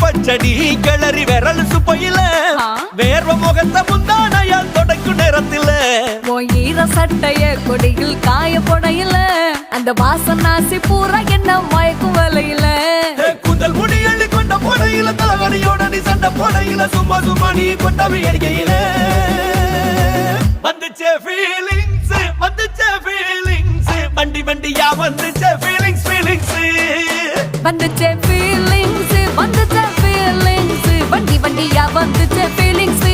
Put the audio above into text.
பச்சடி கிளறி விரல் சுப்பையில வேர்வ முகத்த முந்தானையால் தொடக்கும் நேரத்தில ஈர சட்டைய கொடியில் காய பொடையில அந்த வாசனாசி பூரா என்ன மயக்கும் வலையில கூந்தல் முடி அள்ளி கொண்ட போடையில தலகடியோட நீ சண்ட போடையில சும்மா சும்மா நீ கொண்டவை எரிக்கையில வந்துச்சே ஃபீலிங்ஸ் வண்டி வண்டியா வந்துச்சே ஃபீலிங்ஸ் வந்துச்சே ஃபீலிங்ஸ் வண்டி வண்டியா வந்துச்சே ஃபீலிங்ஸ்